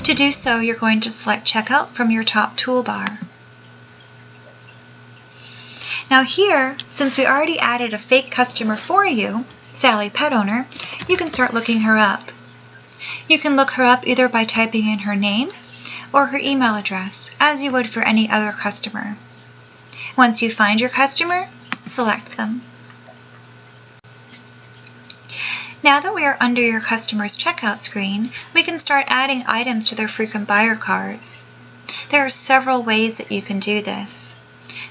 To do so, you're going to select Checkout from your top toolbar. Now here, since we already added a fake customer for you, Sally Pet Owner, you can start looking her up. You can look her up either by typing in her name or her email address, as you would for any other customer. Once you find your customer, select them. Now that we are under your customer's checkout screen, we can start adding items to their frequent buyer cards. There are several ways that you can do this.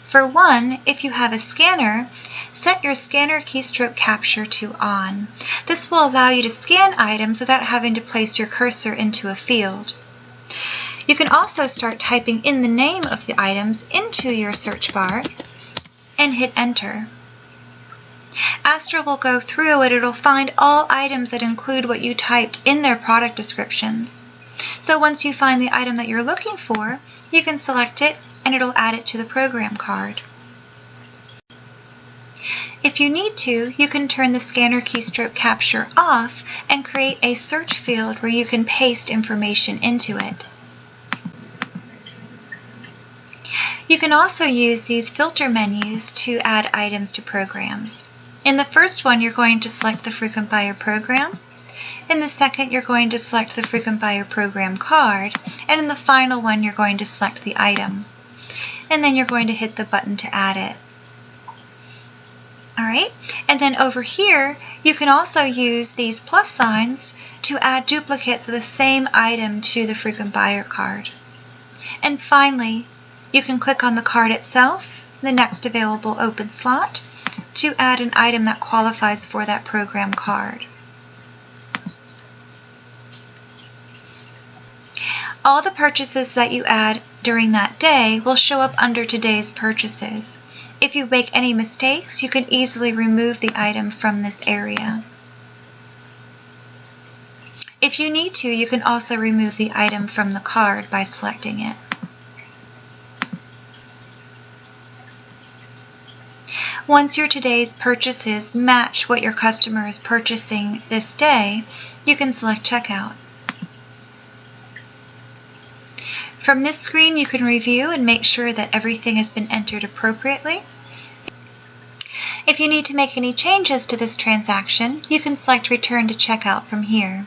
For one, if you have a scanner, set your scanner keystroke capture to on. This will allow you to scan items without having to place your cursor into a field. You can also start typing in the name of the items into your search bar and hit enter. Astro will go through and it'll find all items that include what you typed in their product descriptions. So once you find the item that you're looking for, you can select it and it'll add it to the program card. If you need to, you can turn the scanner keystroke capture off and create a search field where you can paste information into it. You can also use these filter menus to add items to programs. In the first one, you're going to select the frequent buyer program. In the second, you're going to select the frequent buyer program card. And in the final one, you're going to select the item. And then you're going to hit the button to add it. Alright, and then over here, you can also use these plus signs to add duplicates of the same item to the frequent buyer card. And finally, you can click on the card itself, the next available open slot, to add an item that qualifies for that program card. All the purchases that you add during that day will show up under today's purchases. If you make any mistakes, you can easily remove the item from this area. If you need to, you can also remove the item from the card by selecting it. Once your today's purchases match what your customer is purchasing this day, you can select Checkout. From this screen, you can review and make sure that everything has been entered appropriately. If you need to make any changes to this transaction, you can select Return to Checkout from here.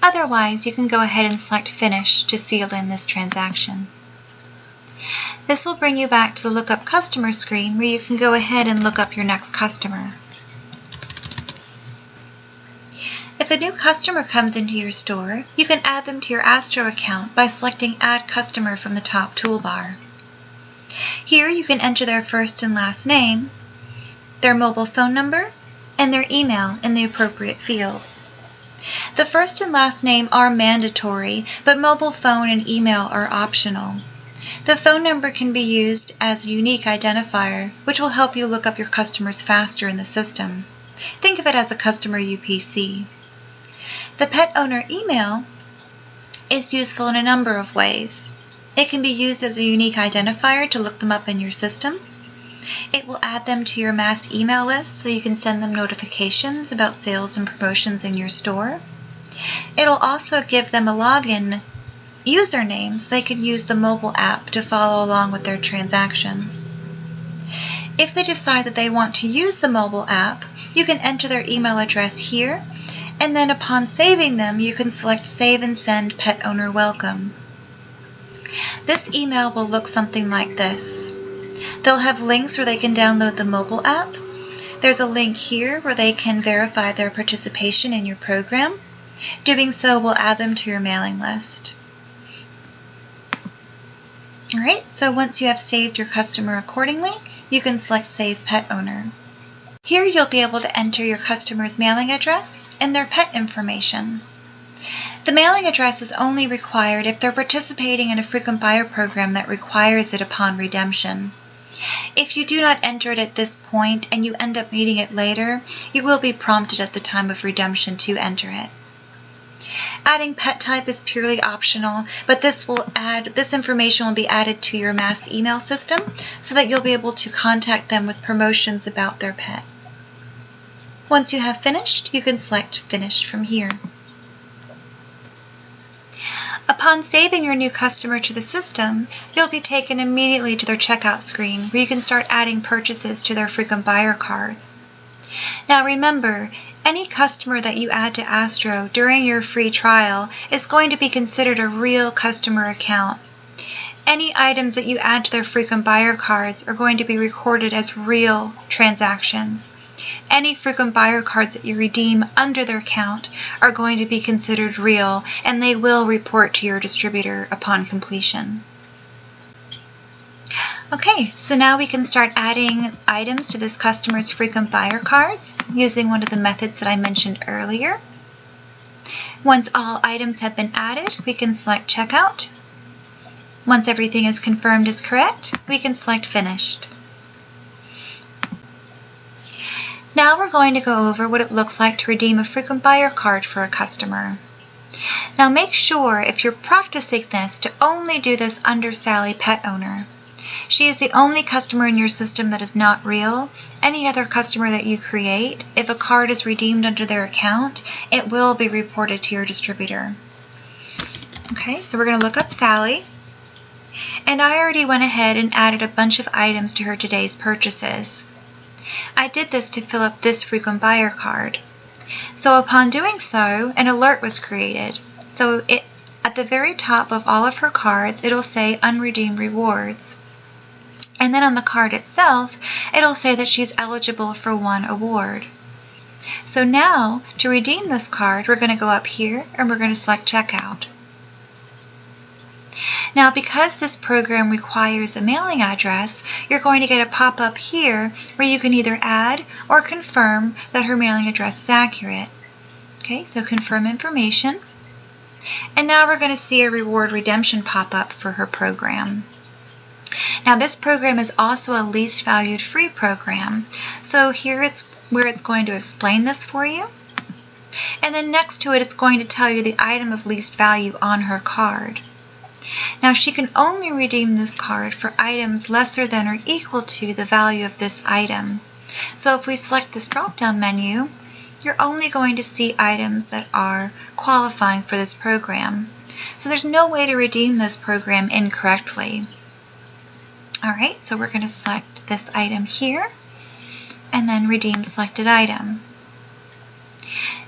Otherwise, you can go ahead and select Finish to seal in this transaction. This will bring you back to the Look Up Customer screen where you can go ahead and look up your next customer. If a new customer comes into your store, you can add them to your Astro account by selecting Add Customer from the top toolbar. Here you can enter their first and last name, their mobile phone number, and their email in the appropriate fields. The first and last name are mandatory, but mobile phone and email are optional. The phone number can be used as a unique identifier, which will help you look up your customers faster in the system. Think of it as a customer UPC. The pet owner email is useful in a number of ways. It can be used as a unique identifier to look them up in your system. It will add them to your mass email list so you can send them notifications about sales and promotions in your store. It'll also give them a login username so they can use the mobile app to follow along with their transactions. If they decide that they want to use the mobile app, you can enter their email address here, and then upon saving them, you can select Save and Send Pet Owner Welcome. This email will look something like this. They'll have links where they can download the mobile app. There's a link here where they can verify their participation in your program. Doing so will add them to your mailing list. Alright, so once you have saved your customer accordingly, you can select Save Pet Owner. Here you'll be able to enter your customer's mailing address and their pet information. The mailing address is only required if they're participating in a frequent buyer program that requires it upon redemption. If you do not enter it at this point and you end up needing it later, you will be prompted at the time of redemption to enter it. Adding pet type is purely optional, but this information will be added to your mass email system so that you'll be able to contact them with promotions about their pet. Once you have finished, you can select Finish from here. Upon saving your new customer to the system, you'll be taken immediately to their checkout screen where you can start adding purchases to their frequent buyer cards. Now remember, any customer that you add to Astro during your free trial is going to be considered a real customer account. Any items that you add to their frequent buyer cards are going to be recorded as real transactions. Any frequent buyer cards that you redeem under their account are going to be considered real, and they will report to your distributor upon completion. Okay, so now we can start adding items to this customer's frequent buyer cards using one of the methods that I mentioned earlier. Once all items have been added, we can select Checkout. Once everything is confirmed as correct, we can select Finished. Now we're going to go over what it looks like to redeem a frequent buyer card for a customer. Now make sure, if you're practicing this, to only do this under Sally Pet Owner. She is the only customer in your system that is not real. Any other customer that you create, if a card is redeemed under their account, it will be reported to your distributor. Okay, so we're going to look up Sally. And I already went ahead and added a bunch of items to her today's purchases. I did this to fill up this frequent buyer card. So upon doing so, an alert was created. So at the very top of all of her cards, it'll say Unredeemed Rewards. And then on the card itself, it'll say that she's eligible for one award. So now, to redeem this card, we're going to go up here and we're going to select Checkout. Now, because this program requires a mailing address, you're going to get a pop-up here where you can either add or confirm that her mailing address is accurate. Okay, so confirm information. And now we're going to see a reward redemption pop-up for her program. Now, this program is also a least valued free program. So here it's where it's going to explain this for you. And then next to it, it's going to tell you the item of least value on her card. Now, she can only redeem this card for items lesser than or equal to the value of this item. So if we select this drop-down menu, you're only going to see items that are qualifying for this program. So there's no way to redeem this program incorrectly. All right, so we're going to select this item here and then redeem selected item.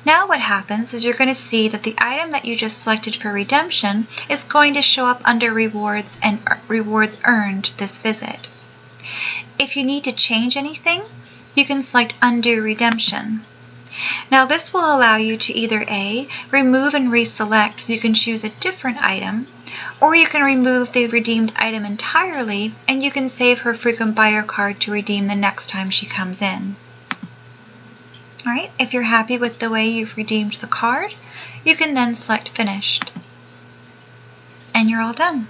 Now what happens is you're going to see that the item that you just selected for redemption is going to show up under rewards and rewards earned this visit. If you need to change anything, you can select Undo Redemption. Now this will allow you to either A, remove and reselect so you can choose a different item, or you can remove the redeemed item entirely and you can save her frequent buyer card to redeem the next time she comes in. All right, if you're happy with the way you've redeemed the card, you can then select Finished. And you're all done.